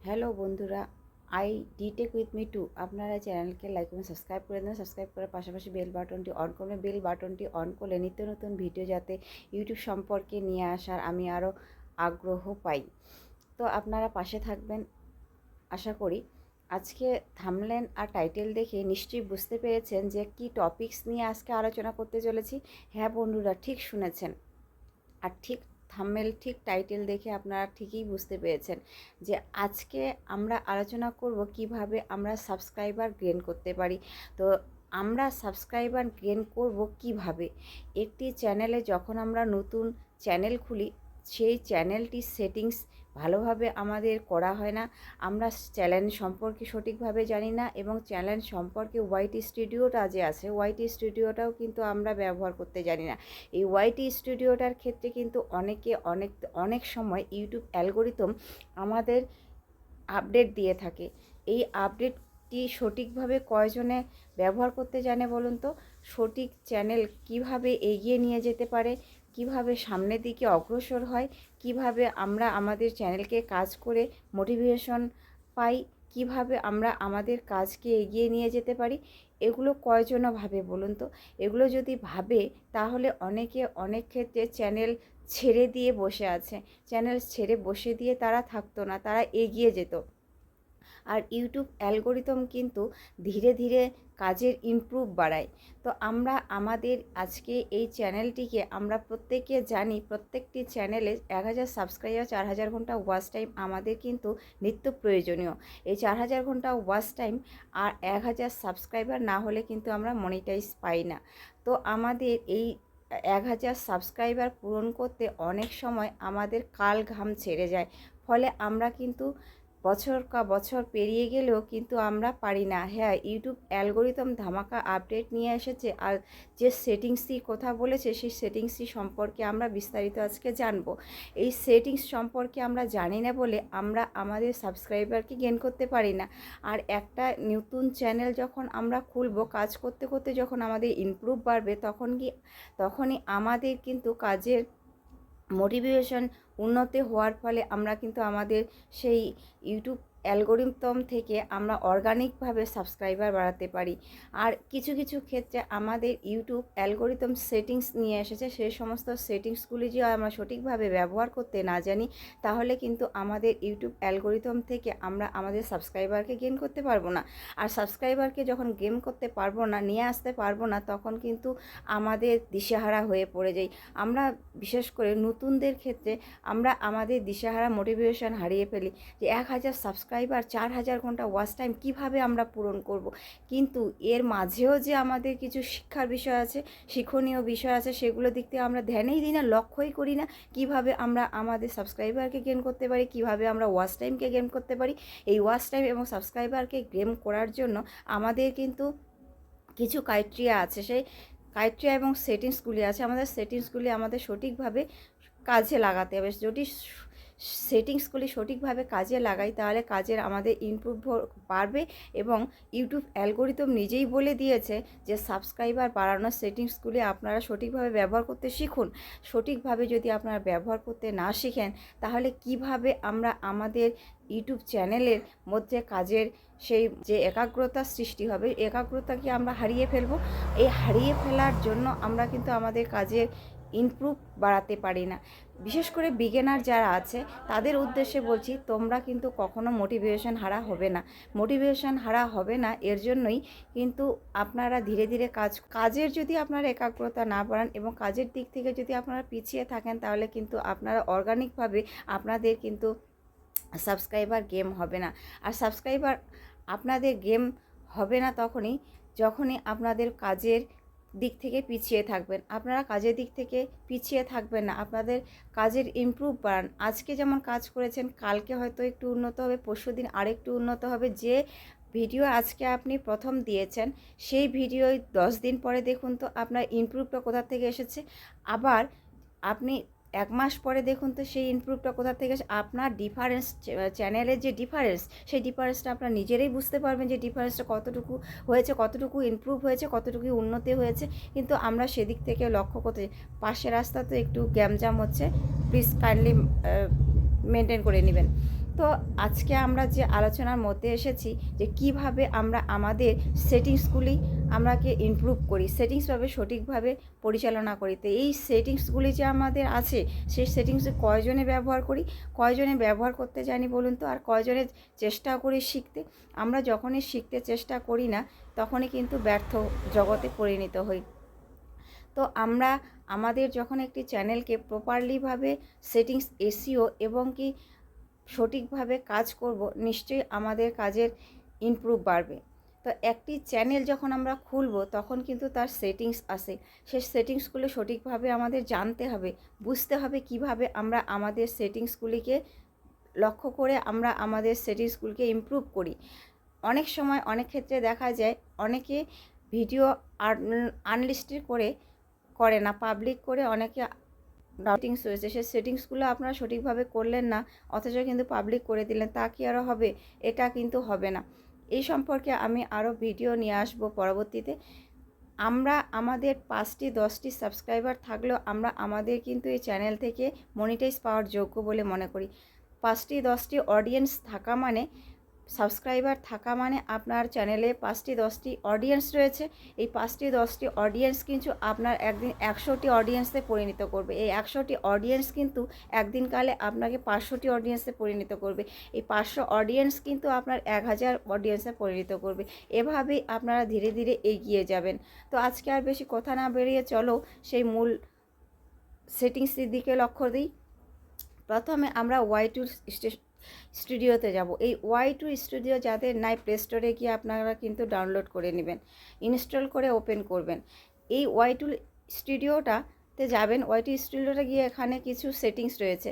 Hello বন্ধুরা, I detect with me two আপনারা চ্যানেলকে লাইক এবং সাবস্ক্রাইব করে দেন। সাবস্ক্রাইব করার পাশাপাশি বেল বাটনটি অন করবেন। বেল বাটনটি অন করলে নিত্য নতুন ভিডিও যাতে ইউটিউব সম্পর্কে নিয়ে আসার আমি আরও আগ্রহ পাই। তো আপনারা পাশে থাকবেন আশা করি। আজকে থাম্বনেল আর টাইটেল দেখে নিশ্চয়ই বুঝতে পেরেছেন যে কি টপিকস নিয়ে আজকে আলোচনা করতে চলেছি। হ্যাঁ বন্ধুরা, ঠিক শুনেছেন। আর ঠিক থাম্বনেল ঠিক টাইটেল দেখে আপনারা ঠিকই বুঝতে পেরেছেন যে আজকে আমরা আলোচনা করব কিভাবে আমরা সাবস্ক্রাইবার গেইন করতে পারি। তো আমরা সাবস্ক্রাইবার গেইন করব কিভাবে? একটি চ্যানেলে যখন আমরা নতুন চ্যানেল খুলি, সেই চ্যানেলটির সেটিংস ভালোভাবে আমাদের করা হয় না। আমরা চ্যানেল সম্পর্কে সঠিকভাবে জানি না এবং চ্যানেল সম্পর্কে ওয়াইটি স্টুডিওটা যে আছে, ওয়াইটি স্টুডিওটাও কিন্তু আমরা ব্যবহার করতে জানি না। এই ওয়াইটি স্টুডিওটার ক্ষেত্রে কিন্তু অনেক সময় ইউটিউব অ্যালগোরিদম আমাদের আপডেট দিয়ে থাকে। এই আপডেটটি সঠিকভাবে কয়জনে ব্যবহার করতে জানে বলুন তো? সঠিক চ্যানেল কিভাবে এগিয়ে নিয়ে যেতে পারে, কিভাবে সামনের দিকে অগ্রসর হয়, কিভাবে আমরা আমাদের চ্যানেলকে কাজ করে মোটিভেশন পাই, কিভাবে আমরা আমাদের কাজকে এগিয়ে নিয়ে যেতে পারি, এগুলো কয়জনও ভাবে বলুন তো? এগুলো যদি ভাবে তাহলে অনেকে অনেক ক্ষেত্রে চ্যানেল ছেড়ে দিয়ে বসে আছে। চ্যানেল ছেড়ে বসে দিয়ে তারা থাকতো না, তারা এগিয়ে যেত। আর ইউটিউব অ্যালগোরিদম কিন্তু ধীরে ধীরে কাজের ইমপ্রুভ বাড়ায়। তো আমরা আমাদের আজকে এই চ্যানেলটিকে আমরা প্রত্যেকে জানি, প্রত্যেকটি চ্যানেলে 1000 সাবস্ক্রাইবার, 4000 ঘন্টা ওয়াচ টাইম আমাদের কিন্তু নিত্য প্রয়োজনীয়। এই 4000 ঘন্টা ওয়াচ টাইম আর 1000 সাবস্ক্রাইবার না হলে কিন্তু আমরা মনিটাইজ পাই না। তো আমাদের এই 1000 সাবস্ক্রাইবার পূরণ করতে অনেক সময় আমাদের কাল ঘাম ছেড়ে যায়। ফলে আমরা কিন্তু বছর পেরিয়ে গেলেও কিন্তু আমরা পারি না। হ্যাঁ, ইউটিউব অ্যালগোরিদম ধামাকা আপডেট নিয়ে এসেছে আর যে সেটিংসটির কথা বলেছে সেই সেটিংসটি সম্পর্কে আমরা বিস্তারিত আজকে জানব। এই সেটিংস সম্পর্কে আমরা জানি না বলে আমরা আমাদের সাবস্ক্রাইবারকে গেইন করতে পারি না। আর একটা নতুন চ্যানেল যখন আমরা খুলব, কাজ করতে করতে যখন আমাদের ইমপ্রুভ বাড়বে তখনই আমাদের কিন্তু কাজের মোটিভেশন উন্নতি হওয়ার ফলে আমরা কিন্তু আমাদের সেই ইউটিউব অ্যালগোরিদম থেকে আমরা অর্গানিকভাবে সাবস্ক্রাইবার বাড়াতে পারি। আর কিছু কিছু ক্ষেত্রে আমাদের ইউটিউব অ্যালগোরিদম সেটিংস নিয়ে এসেছে, সেই সমস্ত সেটিংসগুলি যদি আমরা সঠিকভাবে ব্যবহার করতে না জানি তাহলে কিন্তু আমাদের ইউটিউব অ্যালগোরিদম থেকে আমরা আমাদের সাবস্ক্রাইবারকে গেইন করতে পারবো না। আর সাবস্ক্রাইবারকে যখন গেইন করতে পারবো না, নিয়ে আসতে পারবো না, তখন কিন্তু আমাদের দিশেহারা হয়ে পড়ে যাই। আমরা বিশেষ করে নতুনদের ক্ষেত্রে আমরা আমাদের দিশেহারা মোটিভেশন হারিয়ে ফেলি যে 1000 সাবস্ক্রাইবার, 4000 ঘন্টা ওয়াচ টাইম কীভাবে আমরা পূরণ করব। কিন্তু এর মাঝেও যে আমাদের কিছু শিক্ষার বিষয় আছে, শিক্ষণীয় বিষয় আছে, সেগুলো দিক থেকে আমরা ধ্যানেই দিই না, লক্ষ্যই করি না কিভাবে আমরা আমাদের সাবস্ক্রাইবারকে গেইন করতে পারি, কিভাবে আমরা ওয়াচ টাইমকে গেইন করতে পারি। এই ওয়াচ টাইম এবং সাবস্ক্রাইবারকে গেইন করার জন্য আমাদের কিন্তু কিছু ক্রাইটেরিয়া আছে। সেই ক্রাইটেরিয়া এবং সেটিংসগুলি আছে, আমাদের সেটিংসগুলি আমাদের সঠিকভাবে কাজে লাগাতে হবে। যদি সেটিংসগুলি সঠিকভাবে কাজে লাগাই তাহলে কাজের আমাদের ইমপ্রুভ বাড়বে। এবং ইউটিউব অ্যালগোরিদম নিজেই বলে দিয়েছে যে সাবস্ক্রাইবার বাড়ানোর সেটিংসগুলি আপনারা সঠিকভাবে ব্যবহার করতে শিখুন। সঠিকভাবে যদি আপনারা ব্যবহার করতে না শিখেন তাহলে কিভাবে আমরা আমাদের ইউটিউব চ্যানেলের মধ্যে কাজের সেই যে একাগ্রতার সৃষ্টি হবে, একাগ্রতাকে আমরা হারিয়ে ফেলবো। এই হারিয়ে ফেলার জন্য আমরা কিন্তু আমাদের কাজের ইমপ্রুভ বাড়াতে পারি না। বিশেষ করে বিগিনার যারা আছে তাদের উদ্দেশ্যে বলছি, তোমরা কিন্তু কখনো মোটিভেশন হারা হবে না। মোটিভেশন হারা হবে না এর জন্যই কিন্তু আপনারা ধীরে ধীরে কাজের যদি আপনারা একাগ্রতা না বাড়ান এবং কাজের দিক থেকে যদি আপনারা পিছিয়ে থাকেন তাহলে কিন্তু আপনারা অর্গানিকভাবে আপনাদের কিন্তু সাবস্ক্রাইবার গেম হবে না। আর সাবস্ক্রাইবার আপনাদের গেম হবে না যখনই আপনাদের কাজের দিক থেকে পিছিয়ে থাকবেন। আপনারা কাজের দিক থেকে পিছিয়ে থাকবেন না, আপনাদের কাজের ইমপ্রুভ বাড়ান। আজকে যেমন কাজ করেছেন কালকে হয়তো একটু উন্নত হবে, পরশুদিন আরেকটু উন্নত হবে। যে ভিডিও আজকে আপনি প্রথম দিয়েছেন সেই ভিডিও 10 দিন পরে দেখুন তো আপনার ইমপ্রুভটা কোথা থেকে এসেছে। আবার আপনি 1 মাস পরে দেখুন তো সেই ইমপ্রুভটা কোথা থেকে এসেছে। আপনার ডিফারেন্স, চ্যানেলের যে ডিফারেন্স, সেই ডিফারেন্সটা আপনার নিজেরাই বুঝতে পারবেন যে ডিফারেন্সটা কতটুকু হয়েছে, কতটুকু ইমপ্রুভ হয়েছে, কতটুকু উন্নতি হয়েছে। কিন্তু আমরা সেদিক থেকে লক্ষ্য করতে, পাশের রাস্তা তো একটু গ্যামজাম হচ্ছে, প্লিজ কাইন্ডলি মেনটেন করে নেবেন। তো আজকে আমরা যে আলোচনার মধ্যে এসেছি যে কিভাবে আমরা আমাদের সেটিংসগুলি আমরাকে ইমপ্রুভ করি, সেটিংসভাবে সঠিকভাবে পরিচালনা করি। তো এই সেটিংসগুলি যে আমাদের আছে, সেই সেটিংস কয়জনে ব্যবহার করি, কয়জনে ব্যবহার করতে জানি বলুন তো, আর কয়জনে চেষ্টা করি শিখতে। আমরা যখনই শিখতে চেষ্টা করি না, তখনই কিন্তু ব্যর্থ জগতে পরিণত হই। তো আমরা আমাদের যখন একটি চ্যানেলকে প্রপারলিভাবে সেটিংস, এসইও এবং কি সঠিকভাবে কাজ করব, নিশ্চয়ই আমাদের কাজের ইমপ্রুভ বাড়বে। তো একটি চ্যানেল যখন আমরা খুলব, তখন কিন্তু তার সেটিংস আসে। সেই সেটিংসগুলো সঠিকভাবে আমাদের জানতে হবে, বুঝতে হবে কিভাবে আমরা আমাদের সেটিংসগুলিকে লক্ষ্য করে আমরা আমাদের সেটিংসগুলিকে ইমপ্রুভ করি। অনেক সময় অনেক ক্ষেত্রে দেখা যায় অনেকে ভিডিও আনলিস্টেড করে না, পাবলিক করে অনেকে সেটিংস রয়েছে, সেই সেটিংসগুলো আপনারা সঠিকভাবে করলেন না, অথচ কিন্তু পাবলিক করে দিলেন, তা কি আরও হবে? এটা কিন্তু হবে না। এই সম্পর্কে আমি আরও ভিডিও নিয়ে আসবো পরবর্তীতে। আমরা আমাদের 5টি 10টি সাবস্ক্রাইবার থাকলেও আমরা আমাদের কিন্তু এই চ্যানেল থেকে মনিটাইজ পাওয়ার যোগ্য বলে মনে করি। 5টি 10টি অডিয়েন্স থাকা মানে, সাবস্ক্রাইবার থাকা মানে আপনার চ্যানেলে 5টি 10টি অডিয়েন্স রয়েছে। এই 5টি 10টি অডিয়েন্স কিন্তু আপনার একদিন 100টি অডিয়েন্সে পরিণত করবে। এই 100টি অডিয়েন্স কিন্তু একদিন কালে আপনাকে 500টি অডিয়েন্সে পরিণত করবে। এই 500 অডিয়েন্স কিন্তু আপনার 1000 অডিয়েন্সে পরিণত করবে। এভাবেই আপনারা ধীরে ধীরে এগিয়ে যাবেন। তো আজকে আর বেশি কথা না বেরিয়ে চলো সেই মূল সেটিংসের দিকে লক্ষ্য দিই। প্রথমে আমরা Y2 স্টুডিওতে যাব। এই Y2 স্টুডিও যাদের নাই, প্লে স্টোরে গিয়ে আপনারা কিন্তু ডাউনলোড করে নেবেন, ইনস্টল করে ওপেন করবেন। এই Y2 স্টুডিওটাতে যাবেন। Y2 স্টুডিওটা গিয়ে এখানে কিছু সেটিংস রয়েছে,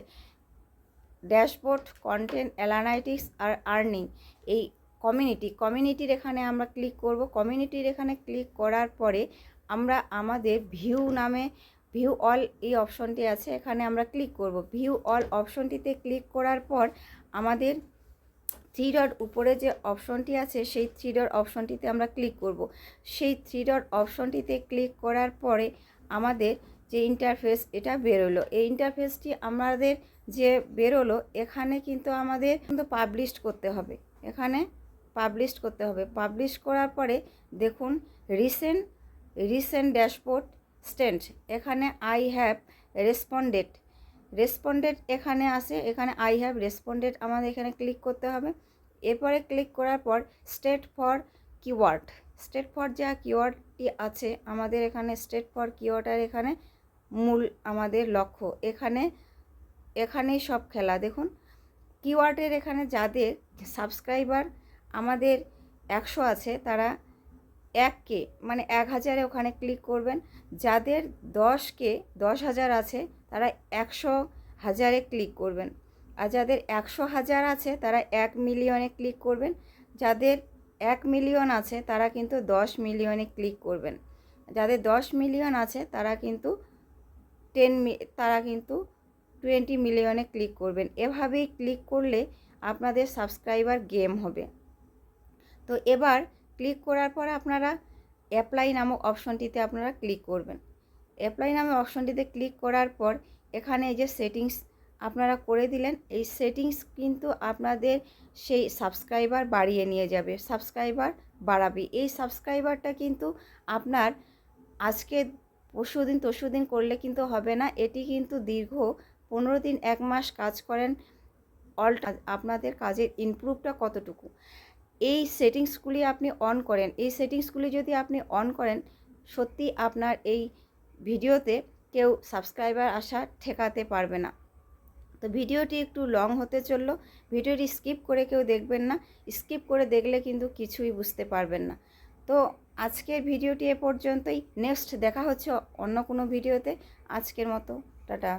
ড্যাশবোর্ড, কন্টেন্ট অ্যানালাইটিক্স আর আর্নিং। এই কমিউনিটির এখানে আমরা ক্লিক করব। কমিউনিটির এখানে ক্লিক করার পরে আমরা আমাদের ভিউ অল এই অপশনটি আছে, এখানে আমরা ক্লিক করব। ভিউ অল অপশনটিতে ক্লিক করার পর আমাদের 3 ডট উপরে যে অপশনটি আছে, সেই 3 ডট অপশনটিতে আমরা ক্লিক করব। সেই 3 ডট অপশনটিতে ক্লিক করার পরে আমাদের যে ইন্টারফেস এটা বেরোলো, এই ইন্টারফেসটি আমাদের যে বেরোলো, এখানে কিন্তু আমাদের কিন্তু পাবলিশ করতে হবে। এখানে পাবলিশ করতে হবে। পাবলিশ করার পরে দেখুন রিসেন্ট ড্যাশবোর্ড স্ট্যান্ড, এখানে আই হ্যাভ রেসপন্ডেড এখানে আসে, এখানে আই হ্যাভ রেসপন্ডেড আমাদের এখানে ক্লিক করতে হবে। এরপরে ক্লিক করার পর স্টেট ফর যা কিওয়ার্ডটি আছে আমাদের এখানে, স্টেট ফর কিওয়ার্ডের এখানে মূল আমাদের লক্ষ্য, এখানেই সব খেলা। দেখুন কিওয়ার্ডের এখানে যাদের সাবস্ক্রাইবার আমাদের 100 আছে, তারা 1K মানে 1000-এ ওখানে ক্লিক করবেন। যাদের 10,000 আছে, তারা 100,000-এ ক্লিক করবেন। আর যাদের 100,000 আছে, তারা 1 মিলিয়নে ক্লিক করবেন। যাদের 1 মিলিয়ন আছে, তারা কিন্তু 10 মিলিয়নে ক্লিক করবেন। যাদের 10 মিলিয়ন আছে, তারা কিন্তু 20 মিলিয়নে ক্লিক করবেন। এভাবেই ক্লিক করলে আপনাদের সাবস্ক্রাইবার গেম হবে। তো এবার ক্লিক করার পর আপনারা অ্যাপ্লাই নামক অপশনটিতে আপনারা ক্লিক করবেন। অ্যাপ্লাই নামক অপশনটিতে ক্লিক করার পর এখানে এই যে সেটিংস আপনারা করে দিলেন, এই সেটিংস কিন্তু আপনাদের সেই সাবস্ক্রাইবার বাড়িয়ে নিয়ে যাবে, সাবস্ক্রাইবার বাড়াবে। এই সাবস্ক্রাইবারটা কিন্তু আপনার আজকে পরশুদিন করলে কিন্তু হবে না, এটি কিন্তু দীর্ঘ 15 দিন 1 মাস কাজ করেন। আপনাদের কাজের ইমপ্রুভটা কতটুকু, এই সেটিংসগুলি আপনি অন করেন। এই সেটিংসগুলি যদি আপনি অন করেন, সত্যি আপনার এই ভিডিওতে কেউ সাবস্ক্রাইবার আসা ঠেকাতে পারবে না। তো ভিডিওটি একটু লং হতে চললো, ভিডিওটি স্কিপ করে কেউ দেখবেন না, স্কিপ করে দেখলে কিন্তু কিছুই বুঝতে পারবেন না। তো আজকের ভিডিওটি এ পর্যন্তই, নেক্সট দেখা হচ্ছে অন্য কোনো ভিডিওতে। আজকের মতো টাটা।